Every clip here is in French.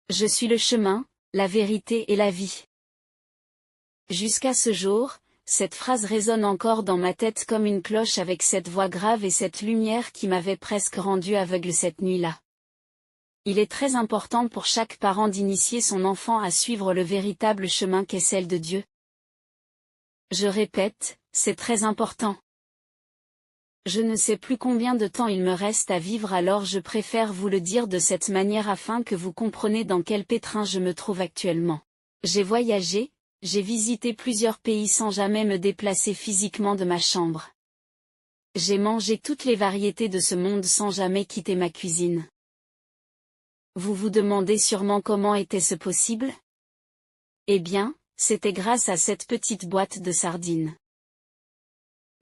Je suis le chemin, la vérité et la vie. Jusqu'à ce jour, cette phrase résonne encore dans ma tête comme une cloche avec cette voix grave et cette lumière qui m'avait presque rendu aveugle cette nuit-là. Il est très important pour chaque parent d'initier son enfant à suivre le véritable chemin qu'est celle de Dieu. Je répète, c'est très important. Je ne sais plus combien de temps il me reste à vivre, alors je préfère vous le dire de cette manière afin que vous compreniez dans quel pétrin je me trouve actuellement. J'ai voyagé, j'ai visité plusieurs pays sans jamais me déplacer physiquement de ma chambre. J'ai mangé toutes les variétés de ce monde sans jamais quitter ma cuisine. Vous vous demandez sûrement comment était-ce possible? Eh bien, c'était grâce à cette petite boîte de sardines.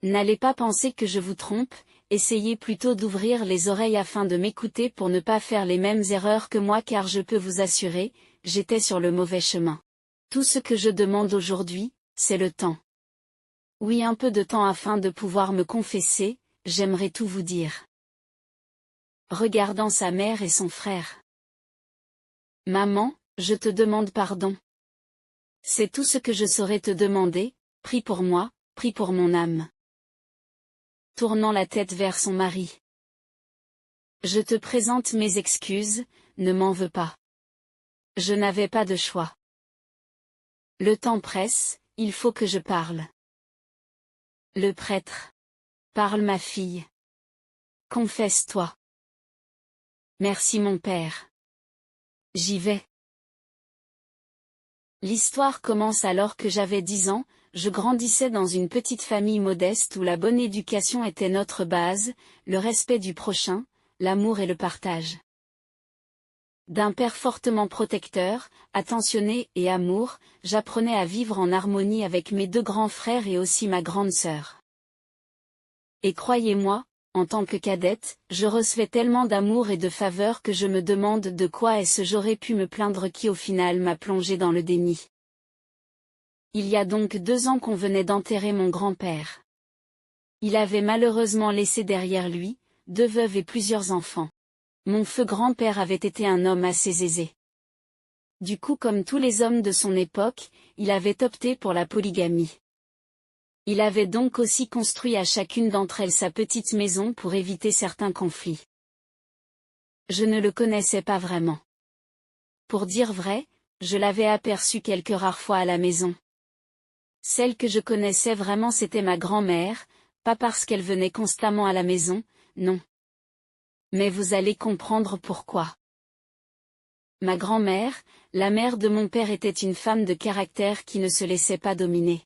N'allez pas penser que je vous trompe, essayez plutôt d'ouvrir les oreilles afin de m'écouter pour ne pas faire les mêmes erreurs que moi, car je peux vous assurer, j'étais sur le mauvais chemin. Tout ce que je demande aujourd'hui, c'est le temps. Oui, un peu de temps afin de pouvoir me confesser, j'aimerais tout vous dire. Regardant sa mère et son frère. Maman, je te demande pardon. C'est tout ce que je saurais te demander, prie pour moi, prie pour mon âme. Tournant la tête vers son mari. Je te présente mes excuses, ne m'en veux pas. Je n'avais pas de choix. Le temps presse, il faut que je parle. Le prêtre. Parle ma fille. Confesse-toi. Merci mon père. J'y vais. L'histoire commence alors que j'avais 10 ans, je grandissais dans une petite famille modeste où la bonne éducation était notre base, le respect du prochain, l'amour et le partage. D'un père fortement protecteur, attentionné et amour, j'apprenais à vivre en harmonie avec mes 2 grands frères et aussi ma grande sœur. Et croyez-moi, en tant que cadette, je recevais tellement d'amour et de faveur que je me demande de quoi est-ce j'aurais pu me plaindre qui au final m'a plongé dans le déni. Il y a donc 2 ans qu'on venait d'enterrer mon grand-père. Il avait malheureusement laissé derrière lui, 2 veuves et plusieurs enfants. Mon feu grand-père avait été un homme assez aisé. Du coup, comme tous les hommes de son époque, il avait opté pour la polygamie. Il avait donc aussi construit à chacune d'entre elles sa petite maison pour éviter certains conflits. Je ne le connaissais pas vraiment. Pour dire vrai, je l'avais aperçu quelques rares fois à la maison. Celle que je connaissais vraiment, c'était ma grand-mère, pas parce qu'elle venait constamment à la maison, non. Mais vous allez comprendre pourquoi. Ma grand-mère, la mère de mon père, était une femme de caractère qui ne se laissait pas dominer.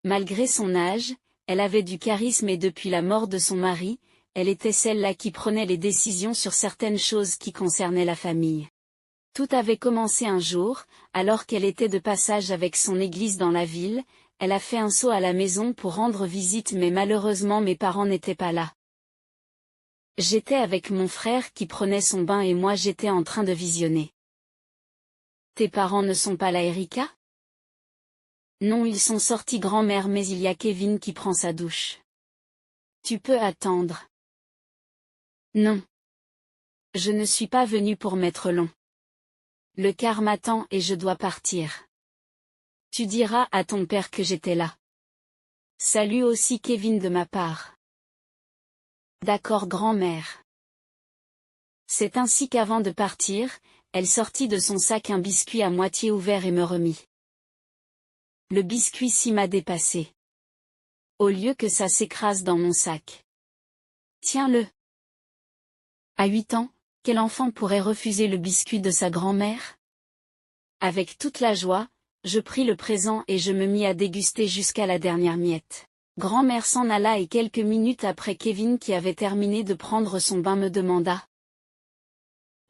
Malgré son âge, elle avait du charisme et depuis la mort de son mari, elle était celle-là qui prenait les décisions sur certaines choses qui concernaient la famille. Tout avait commencé un jour, alors qu'elle était de passage avec son église dans la ville, elle a fait un saut à la maison pour rendre visite, mais malheureusement mes parents n'étaient pas là. J'étais avec mon frère qui prenait son bain et moi j'étais en train de visionner. Tes parents ne sont pas là, Erika? Non, ils sont sortis, grand-mère, mais il y a Kevin qui prend sa douche. Tu peux attendre. Non. Je ne suis pas venue pour m'être long. Le car m'attend et je dois partir. Tu diras à ton père que j'étais là. Salut aussi Kevin de ma part. D'accord, grand-mère. C'est ainsi qu'avant de partir, elle sortit de son sac un biscuit à moitié ouvert et me remit. Le biscuit m'a dépassé. Au lieu que ça s'écrase dans mon sac. Tiens-le. À 8 ans, quel enfant pourrait refuser le biscuit de sa grand-mère? Avec toute la joie, je pris le présent et je me mis à déguster jusqu'à la dernière miette. Grand-mère s'en alla et quelques minutes après, Kevin, qui avait terminé de prendre son bain, me demanda.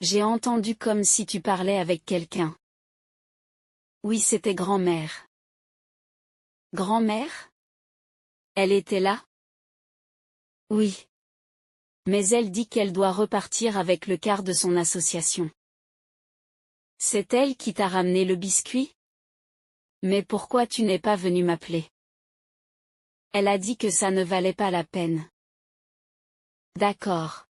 J'ai entendu comme si tu parlais avec quelqu'un. Oui, c'était grand-mère. Grand-mère? Elle était là? Oui. Mais elle dit qu'elle doit repartir avec le quart de son association. C'est elle qui t'a ramené le biscuit? Mais pourquoi tu n'es pas venu m'appeler? Elle a dit que ça ne valait pas la peine. D'accord.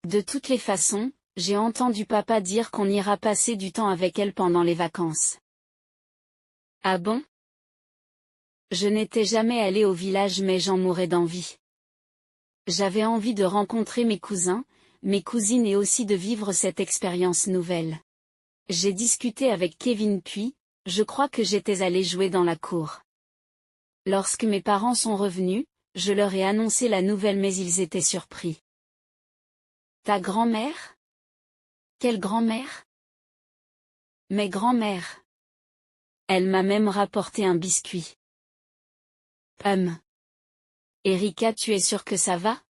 De toutes les façons, j'ai entendu papa dire qu'on ira passer du temps avec elle pendant les vacances. Ah bon? Je n'étais jamais allée au village mais j'en mourais d'envie. J'avais envie de rencontrer mes cousins, mes cousines et aussi de vivre cette expérience nouvelle. J'ai discuté avec Kevin puis, je crois que j'étais allée jouer dans la cour. Lorsque mes parents sont revenus, je leur ai annoncé la nouvelle mais ils étaient surpris. Ta grand-mère? Quelle grand-mère? Mes grand-mères. Elle m'a même rapporté un biscuit. Erika, tu es sûre que ça va?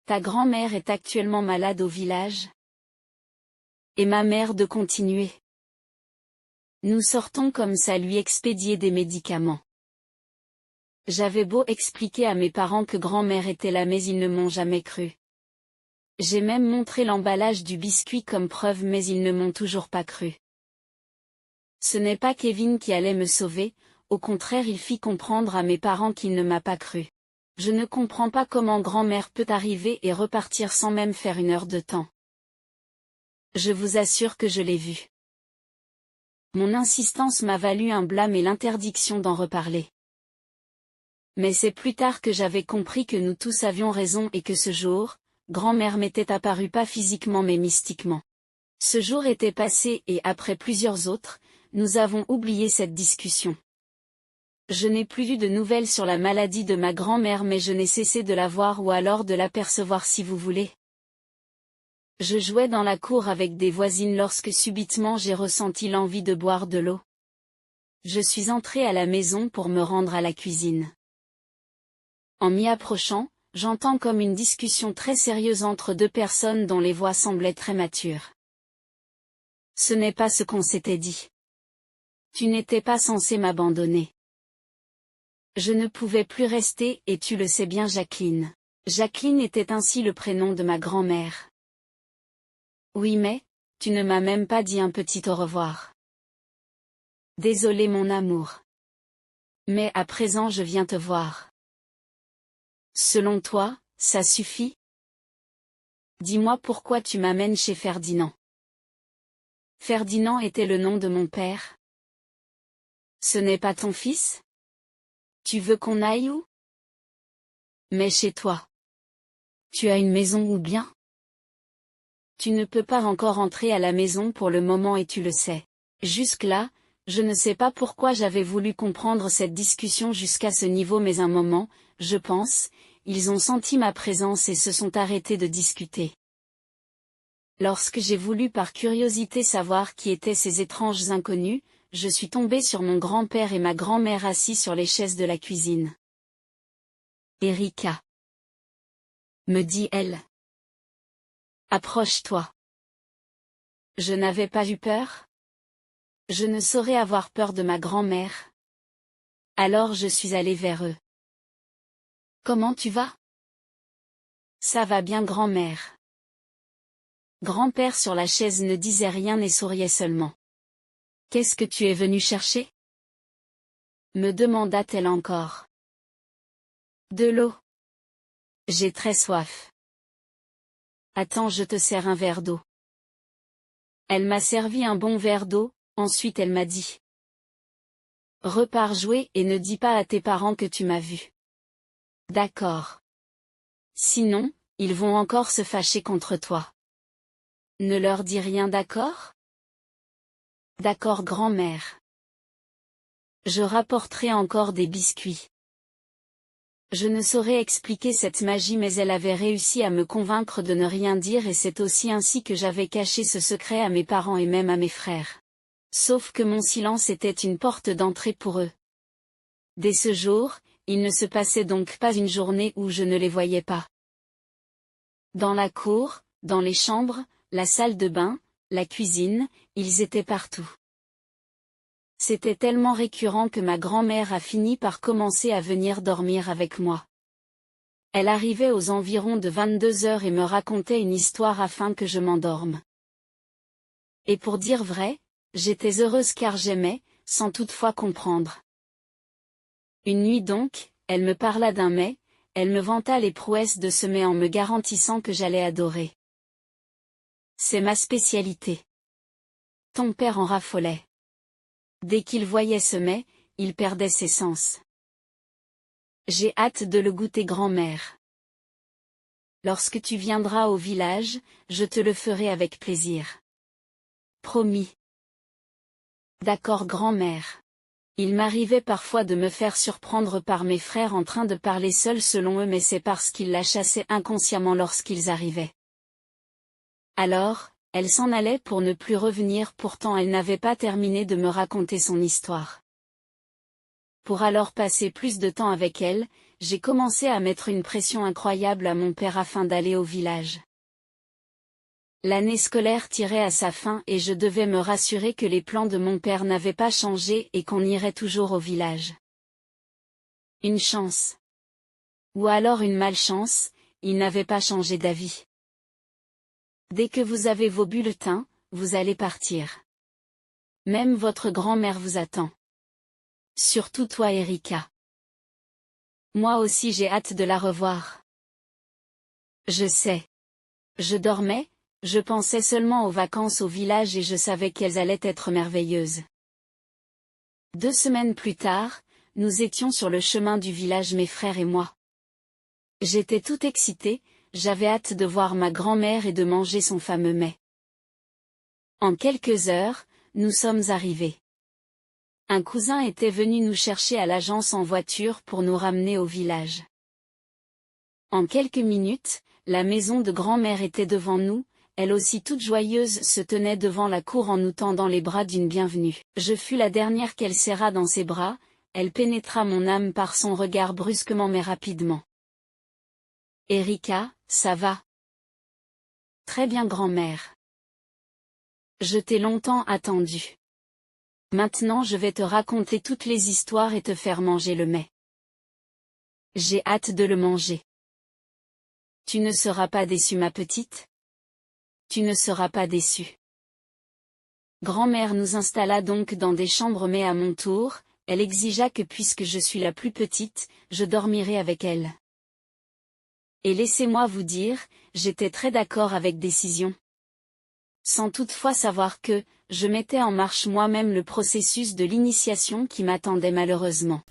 Ta grand-mère est actuellement malade au village? Et ma mère de continuer. Nous sortons comme ça lui expédier des médicaments. J'avais beau expliquer à mes parents que grand-mère était là mais ils ne m'ont jamais cru. J'ai même montré l'emballage du biscuit comme preuve mais ils ne m'ont toujours pas cru. Ce n'est pas Kevin qui allait me sauver, au contraire il fit comprendre à mes parents qu'il ne m'a pas cru. Je ne comprends pas comment grand-mère peut arriver et repartir sans même faire une heure de temps. Je vous assure que je l'ai vu. Mon insistance m'a valu un blâme et l'interdiction d'en reparler. Mais c'est plus tard que j'avais compris que nous tous avions raison et que ce jour, grand-mère m'était apparue pas physiquement mais mystiquement. Ce jour était passé et après plusieurs autres, nous avons oublié cette discussion. Je n'ai plus eu de nouvelles sur la maladie de ma grand-mère mais je n'ai cessé de la voir ou alors de l'apercevoir si vous voulez. Je jouais dans la cour avec des voisines lorsque subitement j'ai ressenti l'envie de boire de l'eau. Je suis entrée à la maison pour me rendre à la cuisine. En m'y approchant, j'entends comme une discussion très sérieuse entre deux personnes dont les voix semblaient très matures. Ce n'est pas ce qu'on s'était dit. Tu n'étais pas censé m'abandonner. Je ne pouvais plus rester et tu le sais bien Jacqueline. Jacqueline était ainsi le prénom de ma grand-mère. Oui mais, tu ne m'as même pas dit un petit au revoir. Désolé mon amour. Mais à présent je viens te voir. Selon toi, ça suffit? Dis-moi pourquoi tu m'amènes chez Ferdinand. Ferdinand était le nom de mon père. Ce n'est pas ton fils? Tu veux qu'on aille où? Mais chez toi. Tu as une maison ou bien? Tu ne peux pas encore entrer à la maison pour le moment et tu le sais. Jusque-là, je ne sais pas pourquoi j'avais voulu comprendre cette discussion jusqu'à ce niveau mais un moment, je pense, ils ont senti ma présence et se sont arrêtés de discuter. Lorsque j'ai voulu par curiosité savoir qui étaient ces étranges inconnus, je suis tombée sur mon grand-père et ma grand-mère assis sur les chaises de la cuisine. Erika, me dit-elle. Approche-toi. Je n'avais pas eu peur? Je ne saurais avoir peur de ma grand-mère. Alors je suis allée vers eux. Comment tu vas? Ça va bien grand-mère. Grand-père sur la chaise ne disait rien et souriait seulement. Qu'est-ce que tu es venu chercher? Me demanda-t-elle encore. De l'eau. J'ai très soif. Attends, je te sers un verre d'eau. Elle m'a servi un bon verre d'eau, ensuite elle m'a dit. Repars jouer et ne dis pas à tes parents que tu m'as vu. D'accord. Sinon, ils vont encore se fâcher contre toi. Ne leur dis rien, d'accord? D'accord grand-mère. Je rapporterai encore des biscuits. Je ne saurais expliquer cette magie mais elle avait réussi à me convaincre de ne rien dire et c'est aussi ainsi que j'avais caché ce secret à mes parents et même à mes frères. Sauf que mon silence était une porte d'entrée pour eux. Dès ce jour, il ne se passait donc pas une journée où je ne les voyais pas. Dans la cour, dans les chambres, la salle de bain, la cuisine, ils étaient partout. C'était tellement récurrent que ma grand-mère a fini par commencer à venir dormir avec moi. Elle arrivait aux environs de 22 heures et me racontait une histoire afin que je m'endorme. Et pour dire vrai, j'étais heureuse car j'aimais, sans toutefois comprendre. Une nuit donc, elle me parla d'un mets, elle me vanta les prouesses de ce mets en me garantissant que j'allais adorer. C'est ma spécialité. Ton père en raffolait. Dès qu'il voyait ce mets, il perdait ses sens. J'ai hâte de le goûter, grand-mère. Lorsque tu viendras au village, je te le ferai avec plaisir. Promis. D'accord, grand-mère. Il m'arrivait parfois de me faire surprendre par mes frères en train de parler seuls selon eux, mais c'est parce qu'ils la chassaient inconsciemment lorsqu'ils arrivaient. Alors, elle s'en allait pour ne plus revenir, pourtant elle n'avait pas terminé de me raconter son histoire. Pour alors passer plus de temps avec elle, j'ai commencé à mettre une pression incroyable à mon père afin d'aller au village. L'année scolaire tirait à sa fin et je devais me rassurer que les plans de mon père n'avaient pas changé et qu'on irait toujours au village. Une chance. Ou alors une malchance, il n'avait pas changé d'avis. Dès que vous avez vos bulletins, vous allez partir. Même votre grand-mère vous attend. Surtout toi, Erika. Moi aussi j'ai hâte de la revoir. Je sais. Je dormais, je pensais seulement aux vacances au village et je savais qu'elles allaient être merveilleuses. 2 semaines plus tard, nous étions sur le chemin du village, mes frères et moi. J'étais tout excitée, j'avais hâte de voir ma grand-mère et de manger son fameux mets. En quelques heures, nous sommes arrivés. Un cousin était venu nous chercher à l'agence en voiture pour nous ramener au village. En quelques minutes, la maison de grand-mère était devant nous, elle aussi toute joyeuse se tenait devant la cour en nous tendant les bras d'une bienvenue. Je fus la dernière qu'elle serra dans ses bras, elle pénétra mon âme par son regard brusquement mais rapidement. Erika, ça va? Très bien, grand-mère. Je t'ai longtemps attendue. Maintenant je vais te raconter toutes les histoires et te faire manger le mets. J'ai hâte de le manger. Tu ne seras pas déçue, ma petite? Tu ne seras pas déçue. Grand-mère nous installa donc dans des chambres, mais à mon tour, elle exigea que puisque je suis la plus petite, je dormirai avec elle. Et laissez-moi vous dire, j'étais très d'accord avec décision. Sans toutefois savoir que, je mettais en marche moi-même le processus de l'initiation qui m'attendait malheureusement.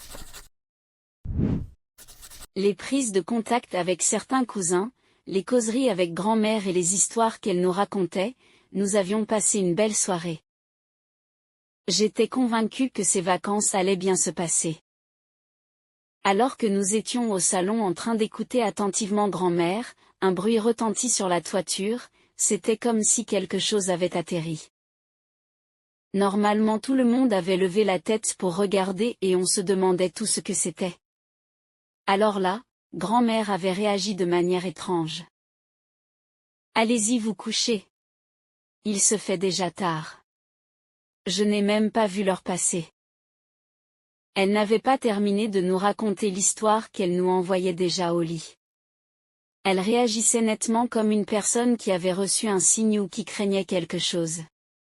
Les prises de contact avec certains cousins, les causeries avec grand-mère et les histoires qu'elle nous racontait, nous avions passé une belle soirée. J'étais convaincue que ces vacances allaient bien se passer. Alors que nous étions au salon en train d'écouter attentivement grand-mère, un bruit retentit sur la toiture, c'était comme si quelque chose avait atterri. Normalement tout le monde avait levé la tête pour regarder et on se demandait tout ce que c'était. Alors là, grand-mère avait réagi de manière étrange. Allez-y vous coucher. Il se fait déjà tard. Je n'ai même pas vu l'heure passer. Elle n'avait pas terminé de nous raconter l'histoire qu'elle nous envoyait déjà au lit. Elle réagissait nettement comme une personne qui avait reçu un signe ou qui craignait quelque chose.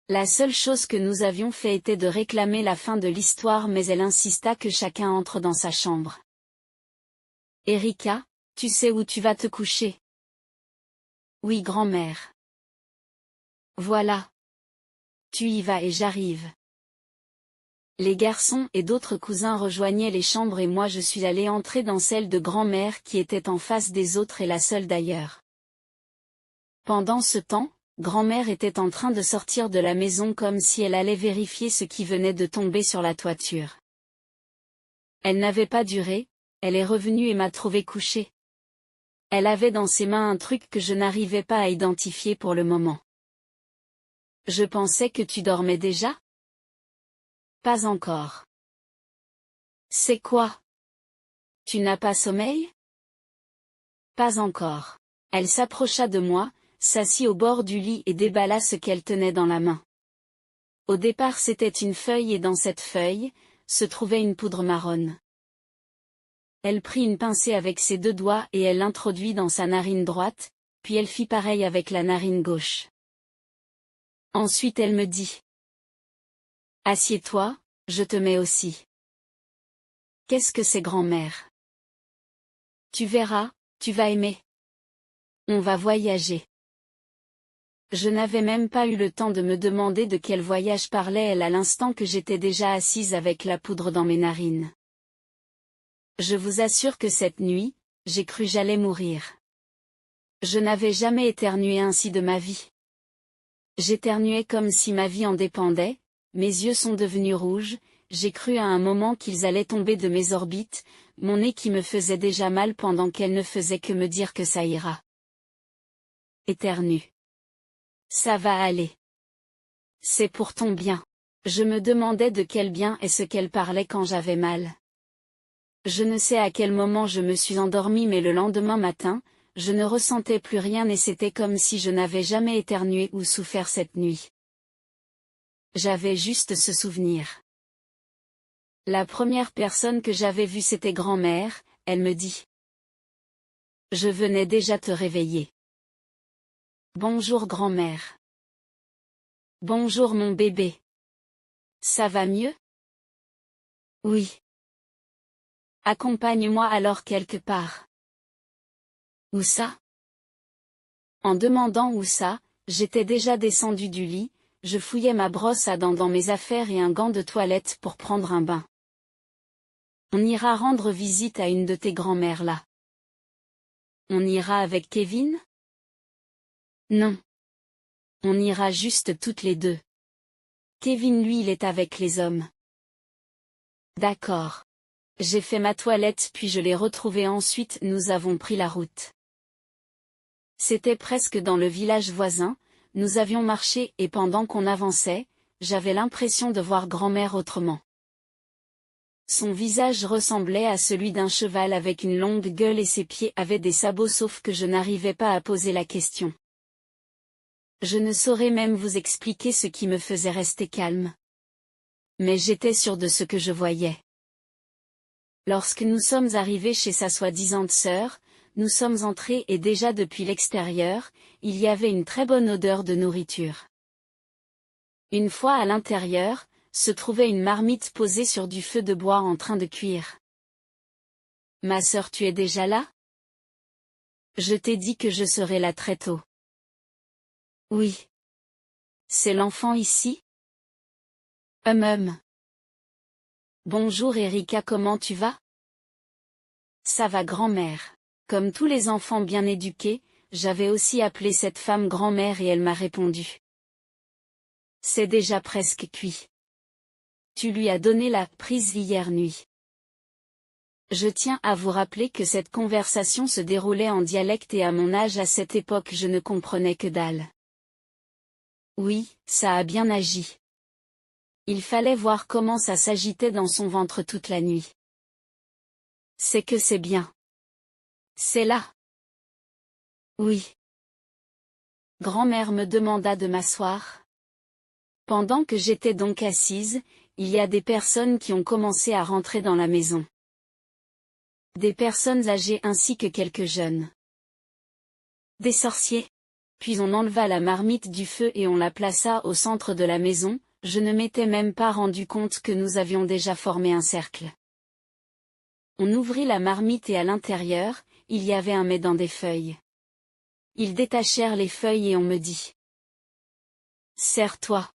La seule chose que nous avions fait était de réclamer la fin de l'histoire, mais elle insista que chacun entre dans sa chambre. Erika, tu sais où tu vas te coucher? Oui, grand-mère. Voilà. Tu y vas et j'arrive. Les garçons et d'autres cousins rejoignaient les chambres et moi je suis allée entrer dans celle de grand-mère qui était en face des autres et la seule d'ailleurs. Pendant ce temps, grand-mère était en train de sortir de la maison comme si elle allait vérifier ce qui venait de tomber sur la toiture. Elle n'avait pas duré, elle est revenue et m'a trouvé couchée. Elle avait dans ses mains un truc que je n'arrivais pas à identifier pour le moment. Je pensais que tu dormais déjà? Pas encore. C'est quoi? Tu n'as pas sommeil? Pas encore. Elle s'approcha de moi, s'assit au bord du lit et déballa ce qu'elle tenait dans la main. Au départ c'était une feuille et dans cette feuille, se trouvait une poudre marronne. Elle prit une pincée avec ses 2 doigts et elle l'introduit dans sa narine droite, puis elle fit pareil avec la narine gauche. Ensuite elle me dit. Assieds-toi, je te mets aussi. Qu'est-ce que c'est, grand-mère? Tu verras, tu vas aimer. On va voyager. Je n'avais même pas eu le temps de me demander de quel voyage parlait elle à l'instant que j'étais déjà assise avec la poudre dans mes narines. Je vous assure que cette nuit, j'ai cru j'allais mourir. Je n'avais jamais éternué ainsi de ma vie. J'éternuais comme si ma vie en dépendait, mes yeux sont devenus rouges, j'ai cru à un moment qu'ils allaient tomber de mes orbites, mon nez qui me faisait déjà mal pendant qu'elle ne faisait que me dire que ça ira. Éternue. Ça va aller. C'est pour ton bien. Je me demandais de quel bien est ce qu'elle parlait quand j'avais mal. Je ne sais à quel moment je me suis endormie mais le lendemain matin, je ne ressentais plus rien et c'était comme si je n'avais jamais éternué ou souffert cette nuit. J'avais juste ce souvenir. La première personne que j'avais vue c'était grand-mère, elle me dit. Je venais déjà te réveiller. Bonjour grand-mère. Bonjour mon bébé. Ça va mieux? Oui. Accompagne-moi alors quelque part. Où ça? En demandant où ça, j'étais déjà descendue du lit, je fouillais ma brosse à dents dans mes affaires et un gant de toilette pour prendre un bain. On ira rendre visite à une de tes grand-mères là. On ira avec Kevin? Non. On ira juste toutes les deux. Kevin lui il est avec les hommes. D'accord. J'ai fait ma toilette puis je l'ai retrouvée ensuite nous avons pris la route. C'était presque dans le village voisin, nous avions marché et pendant qu'on avançait, j'avais l'impression de voir grand-mère autrement. Son visage ressemblait à celui d'un cheval avec une longue gueule et ses pieds avaient des sabots sauf que je n'arrivais pas à poser la question. Je ne saurais même vous expliquer ce qui me faisait rester calme. Mais j'étais sûre de ce que je voyais. Lorsque nous sommes arrivés chez sa soi-disant sœur, nous sommes entrés et déjà depuis l'extérieur, il y avait une très bonne odeur de nourriture. Une fois à l'intérieur, se trouvait une marmite posée sur du feu de bois en train de cuire. Ma sœur, tu es déjà là? Je t'ai dit que je serais là très tôt. Oui. C'est l'enfant ici? Bonjour Erika, comment tu vas? Ça va grand-mère. Comme tous les enfants bien éduqués, j'avais aussi appelé cette femme grand-mère et elle m'a répondu. C'est déjà presque cuit. Tu lui as donné la prise hier nuit. Je tiens à vous rappeler que cette conversation se déroulait en dialecte et à mon âge à cette époque je ne comprenais que dalle. Oui, ça a bien agi. Il fallait voir comment ça s'agitait dans son ventre toute la nuit. C'est que c'est bien. C'est là. Oui. Grand-mère me demanda de m'asseoir. Pendant que j'étais donc assise, il y a des personnes qui ont commencé à rentrer dans la maison. Des personnes âgées ainsi que quelques jeunes. Des sorciers. Puis on enleva la marmite du feu et on la plaça au centre de la maison, je ne m'étais même pas rendu compte que nous avions déjà formé un cercle. On ouvrit la marmite et à l'intérieur, il y avait un mets dans des feuilles. Ils détachèrent les feuilles et on me dit. Serre-toi.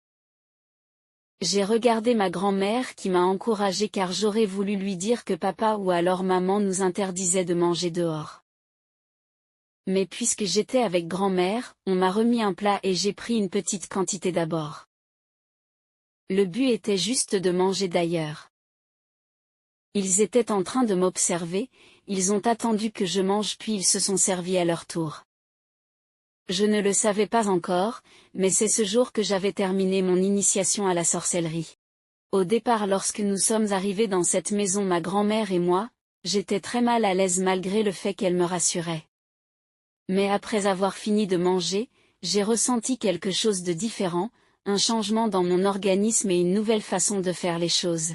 J'ai regardé ma grand-mère qui m'a encouragée car j'aurais voulu lui dire que papa ou alors maman nous interdisait de manger dehors. Mais puisque j'étais avec grand-mère, on m'a remis un plat et j'ai pris une petite quantité d'abord. Le but était juste de manger d'ailleurs. Ils étaient en train de m'observer, ils ont attendu que je mange puis ils se sont servis à leur tour. Je ne le savais pas encore, mais c'est ce jour que j'avais terminé mon initiation à la sorcellerie. Au départ lorsque nous sommes arrivés dans cette maison ma grand-mère et moi, j'étais très mal à l'aise malgré le fait qu'elle me rassurait. Mais après avoir fini de manger, j'ai ressenti quelque chose de différent, un changement dans mon organisme et une nouvelle façon de faire les choses.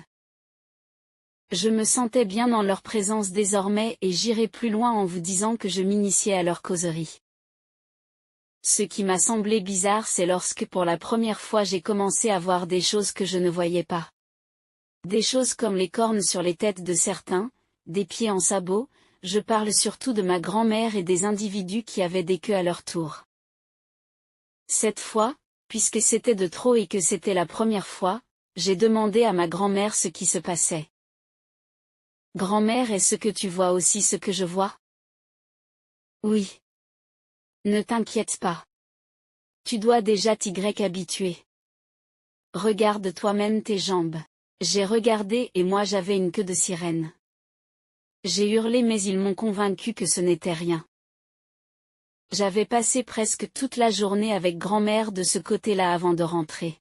Je me sentais bien dans leur présence désormais et j'irai plus loin en vous disant que je m'initiais à leur causerie. Ce qui m'a semblé bizarre c'est lorsque pour la première fois j'ai commencé à voir des choses que je ne voyais pas. Des choses comme les cornes sur les têtes de certains, des pieds en sabots, je parle surtout de ma grand-mère et des individus qui avaient des queues à leur tour. Cette fois, puisque c'était de trop et que c'était la première fois, j'ai demandé à ma grand-mère ce qui se passait. Grand-mère, est-ce que tu vois aussi ce que je vois? Oui. Ne t'inquiète pas. Tu dois déjà t'y habituer. Regarde toi-même tes jambes. J'ai regardé et moi j'avais une queue de sirène. J'ai hurlé mais ils m'ont convaincu que ce n'était rien. J'avais passé presque toute la journée avec grand-mère de ce côté-là avant de rentrer.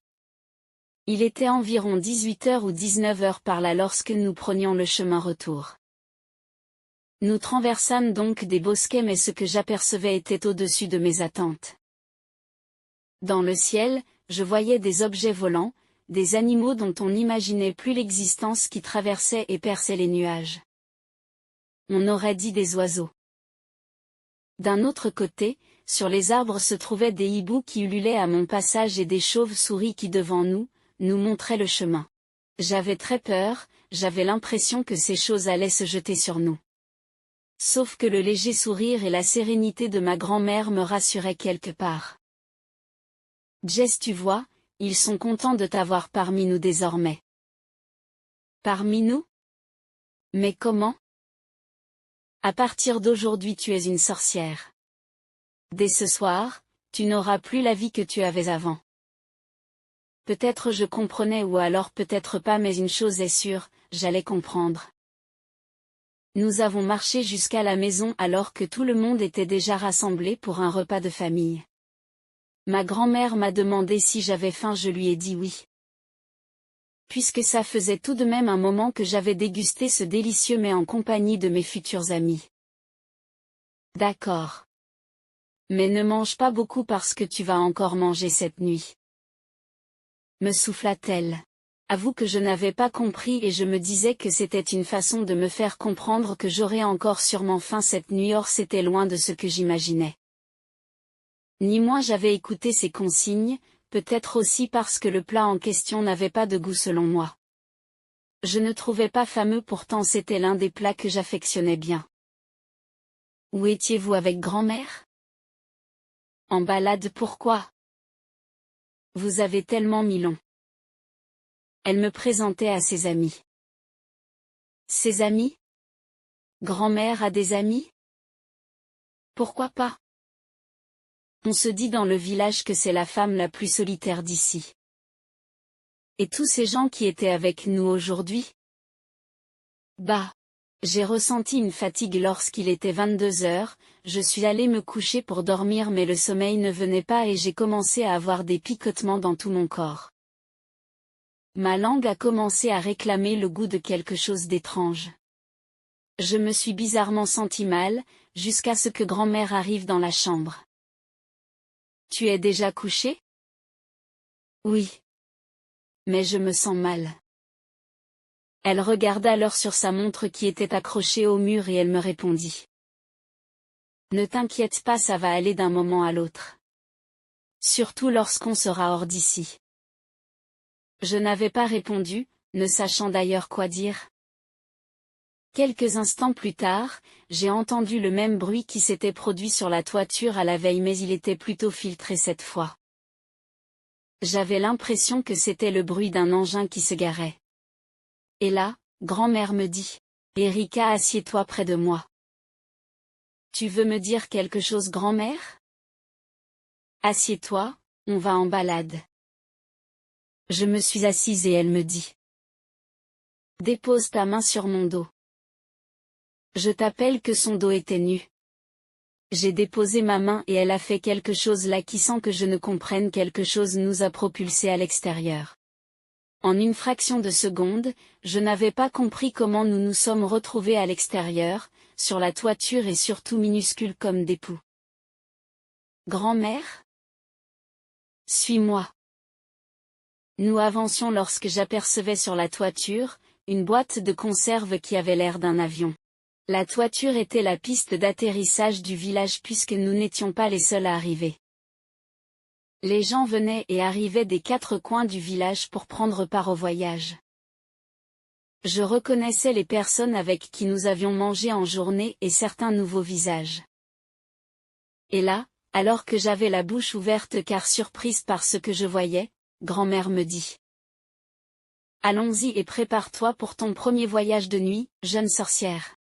Il était environ 18h ou 19h par là lorsque nous prenions le chemin retour. Nous traversâmes donc des bosquets mais ce que j'apercevais était au-dessus de mes attentes. Dans le ciel, je voyais des objets volants, des animaux dont on n'imaginait plus l'existence qui traversaient et perçaient les nuages. On aurait dit des oiseaux. D'un autre côté, sur les arbres se trouvaient des hiboux qui ululaient à mon passage et des chauves-souris qui devant nous montraient le chemin. J'avais très peur, j'avais l'impression que ces choses allaient se jeter sur nous. Sauf que le léger sourire et la sérénité de ma grand-mère me rassuraient quelque part. Jess, tu vois, ils sont contents de t'avoir parmi nous désormais. Parmi nous? Mais comment? À partir d'aujourd'hui tu es une sorcière. Dès ce soir, tu n'auras plus la vie que tu avais avant. Peut-être je comprenais ou alors peut-être pas mais une chose est sûre, j'allais comprendre. Nous avons marché jusqu'à la maison alors que tout le monde était déjà rassemblé pour un repas de famille. Ma grand-mère m'a demandé si j'avais faim, je lui ai dit oui. Puisque ça faisait tout de même un moment que j'avais dégusté ce délicieux mets en compagnie de mes futurs amis. D'accord. Mais ne mange pas beaucoup parce que tu vas encore manger cette nuit. Me souffla-t-elle. Avoue que je n'avais pas compris et je me disais que c'était une façon de me faire comprendre que j'aurais encore sûrement faim cette nuit, or c'était loin de ce que j'imaginais. Ni moi j'avais écouté ces consignes, peut-être aussi parce que le plat en question n'avait pas de goût selon moi. Je ne trouvais pas fameux, pourtant c'était l'un des plats que j'affectionnais bien. Où étiez-vous avec grand-mère? En balade, pourquoi? Vous avez tellement mis long. Elle me présentait à ses amis. Ses amis? Grand-mère a des amis? Pourquoi pas? On se dit dans le village que c'est la femme la plus solitaire d'ici. Et tous ces gens qui étaient avec nous aujourd'hui? Bah. J'ai ressenti une fatigue lorsqu'il était 22h, je suis allée me coucher pour dormir mais le sommeil ne venait pas et j'ai commencé à avoir des picotements dans tout mon corps. Ma langue a commencé à réclamer le goût de quelque chose d'étrange. Je me suis bizarrement senti mal, jusqu'à ce que grand-mère arrive dans la chambre. Tu es déjà couché? Oui. Mais je me sens mal. Elle regarda l'heure sur sa montre qui était accrochée au mur et elle me répondit. Ne t'inquiète pas, ça va aller d'un moment à l'autre. Surtout lorsqu'on sera hors d'ici. Je n'avais pas répondu, ne sachant d'ailleurs quoi dire. Quelques instants plus tard, j'ai entendu le même bruit qui s'était produit sur la toiture à la veille mais il était plutôt filtré cette fois. J'avais l'impression que c'était le bruit d'un engin qui se garait. Et là, grand-mère me dit. Erika, assieds-toi près de moi. Tu veux me dire quelque chose, grand-mère? Assieds-toi, on va en balade. Je me suis assise et elle me dit. Dépose ta main sur mon dos. Je t'appelle que son dos était nu. J'ai déposé ma main et elle a fait quelque chose là qui, sans que je ne comprenne quelque chose, nous a propulsés à l'extérieur. En une fraction de seconde, je n'avais pas compris comment nous nous sommes retrouvés à l'extérieur, sur la toiture et surtout minuscules comme des poux. Grand-mère? Suis-moi. Nous avancions lorsque j'apercevais sur la toiture, une boîte de conserve qui avait l'air d'un avion. La toiture était la piste d'atterrissage du village puisque nous n'étions pas les seuls à arriver. Les gens venaient et arrivaient des quatre coins du village pour prendre part au voyage. Je reconnaissais les personnes avec qui nous avions mangé en journée et certains nouveaux visages. Et là, Alors que j'avais la bouche ouverte car surprise par ce que je voyais, grand-mère me dit. Allons-y et prépare-toi pour ton premier voyage de nuit, jeune sorcière.